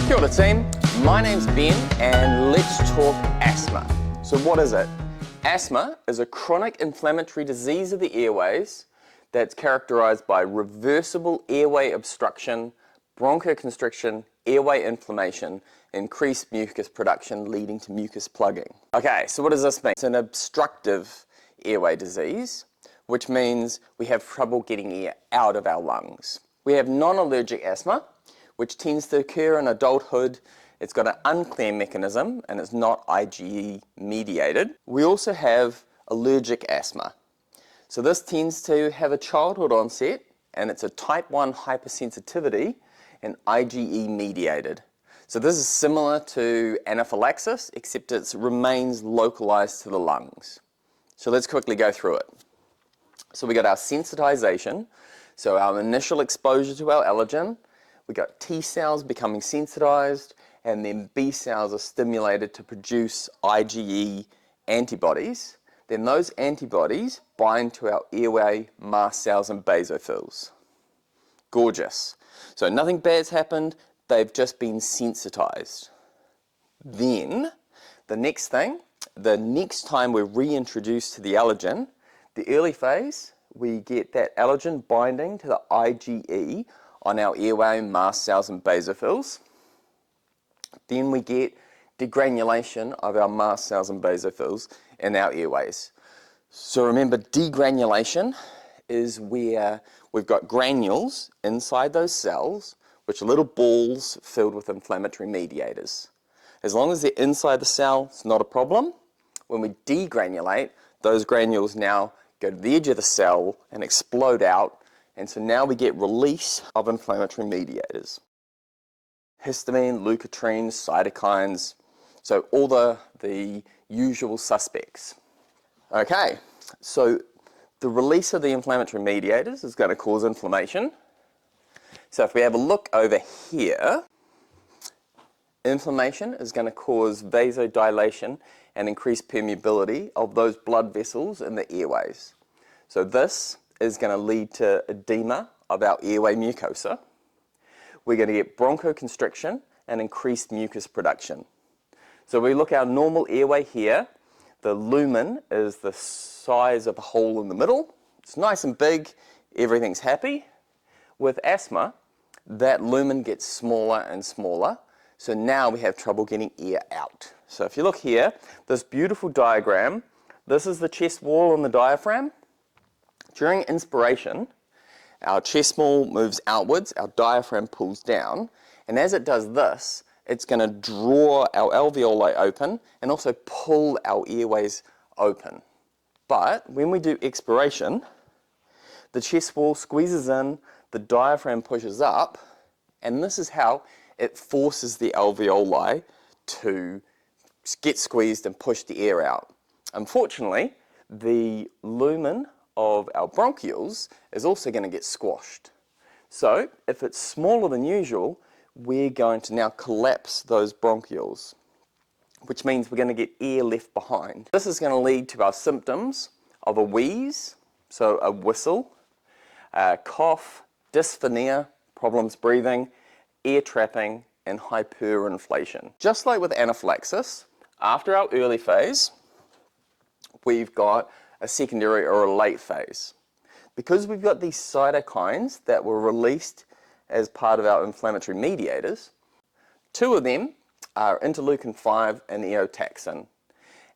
Kia ora team, my name's Ben and let's talk asthma. So what is it? Asthma is a chronic inflammatory disease of the airways that's characterised by reversible airway obstruction, bronchoconstriction, airway inflammation, increased mucus production leading to mucus plugging. Okay, so what does this mean? It's an obstructive airway disease, which means we have trouble getting air out of our lungs. We have non-allergic asthma, which tends to occur in adulthood. It's got an unclear mechanism and it's not IgE-mediated. We also have allergic asthma. So this tends to have a childhood onset and it's a type 1 hypersensitivity and IgE-mediated. So this is similar to anaphylaxis, except it remains localized to the lungs. So let's quickly go through it. So we got our sensitization, so our initial exposure to our allergen. We got T cells becoming sensitized, and then B cells are stimulated to produce IgE antibodies. Then those antibodies bind to our airway, mast cells, and basophils. Gorgeous. So nothing bad's happened, they've just been sensitized. Then, the next thing, the next time we're reintroduced to the allergen, the early phase, we get that allergen binding to the IgE on our airway, mast cells, and basophils. Then we get degranulation of our mast cells and basophils in our airways. So remember, degranulation is where we've got granules inside those cells, which are little balls filled with inflammatory mediators. As long as they're inside the cell, it's not a problem. When we degranulate, those granules now go to the edge of the cell and explode out, and so now we get release of inflammatory mediators. Histamine, leukotrienes, cytokines, so all the usual suspects. Okay, so the release of the inflammatory mediators is going to cause inflammation. So if we have a look over here, inflammation is going to cause vasodilation and increased permeability of those blood vessels in the airways. So this is going to lead to edema of our airway mucosa. We're going to get bronchoconstriction and increased mucus production. So we look at our normal airway here. The lumen is the size of a hole in the middle. It's nice and big, everything's happy. With asthma, that lumen gets smaller and smaller, so now we have trouble getting air out. So if you look here, this beautiful diagram, this is the chest wall and the diaphragm. During inspiration, our chest wall moves outwards, our diaphragm pulls down, and as it does this, it's going to draw our alveoli open and also pull our airways open. But when we do expiration, the chest wall squeezes in, the diaphragm pushes up, and this is how it forces the alveoli to get squeezed and push the air out. Unfortunately, the lumen of our bronchioles is also going to get squashed. So if it's smaller than usual, we're going to now collapse those bronchioles, which means we're going to get air left behind. This is going to lead to our symptoms of a wheeze, so a whistle, cough, dysphonia, problems breathing, air trapping, and hyperinflation. Just like with anaphylaxis, after our early phase, we've got a secondary or a late phase. Because we've got these cytokines that were released as part of our inflammatory mediators, two of them are interleukin-5 and eotaxin,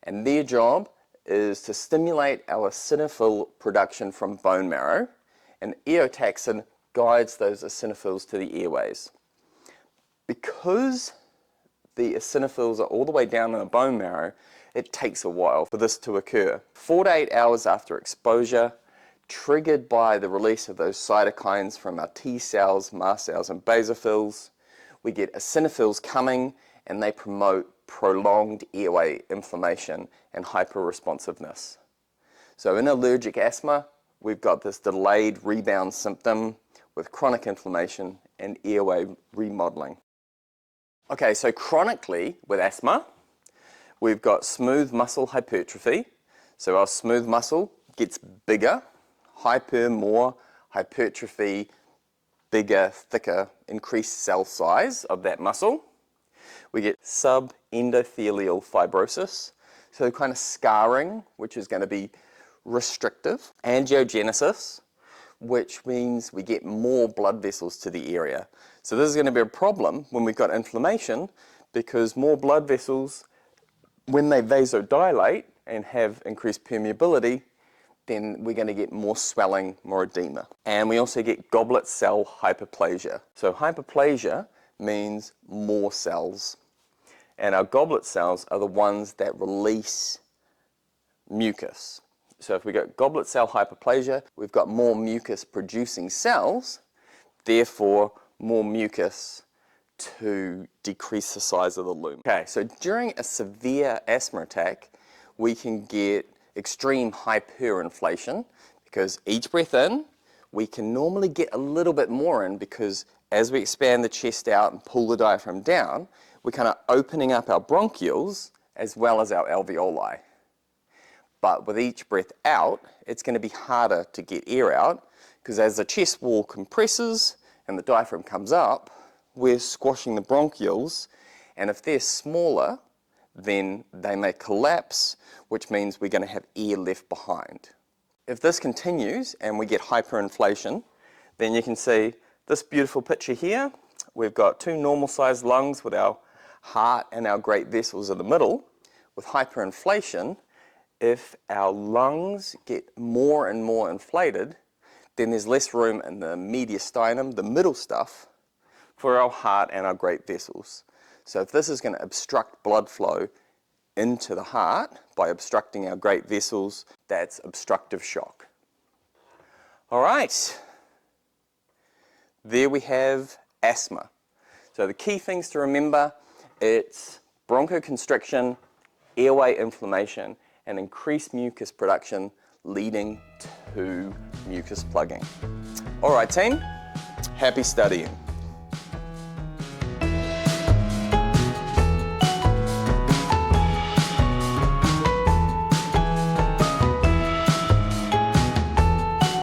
and their job is to stimulate our eosinophil production from bone marrow, and eotaxin guides those eosinophils to the airways. Because the eosinophils are all the way down in the bone marrow, it takes a while for this to occur. 4 to 8 hours after exposure, triggered by the release of those cytokines from our T cells, mast cells, and basophils, we get eosinophils coming and they promote prolonged airway inflammation and hyperresponsiveness. So in allergic asthma, we've got this delayed rebound symptom with chronic inflammation and airway remodeling. Okay, so chronically with asthma, we've got smooth muscle hypertrophy. So our smooth muscle gets bigger, more, hypertrophy, bigger, thicker, increased cell size of that muscle. We get subendothelial fibrosis, so kind of scarring, which is going to be restrictive. Angiogenesis, which means we get more blood vessels to the area. So this is going to be a problem when we've got inflammation, because more blood vessels, when they vasodilate and have increased permeability, then we're going to get more swelling, more edema. And we also get goblet cell hyperplasia. So hyperplasia means more cells. And our goblet cells are the ones that release mucus. So if we got goblet cell hyperplasia, we've got more mucus producing cells, therefore more mucus to decrease the size of the lumen. Okay, so during a severe asthma attack, we can get extreme hyperinflation, because each breath in, we can normally get a little bit more in, because as we expand the chest out and pull the diaphragm down, we're kind of opening up our bronchioles as well as our alveoli. But with each breath out, it's going to be harder to get air out, because as the chest wall compresses and the diaphragm comes up, we're squashing the bronchioles, and if they're smaller, then they may collapse, which means we're going to have air left behind. If this continues and we get hyperinflation, then you can see this beautiful picture here. We've got two normal-sized lungs with our heart and our great vessels in the middle. With hyperinflation, if our lungs get more and more inflated, then there's less room in the mediastinum, the middle stuff, for our heart and our great vessels. So if this is going to obstruct blood flow into the heart by obstructing our great vessels, that's obstructive shock. All right, there we have asthma. So the key things to remember, it's bronchoconstriction, airway inflammation, and increased mucus production leading to mucus plugging. All right, team, happy studying.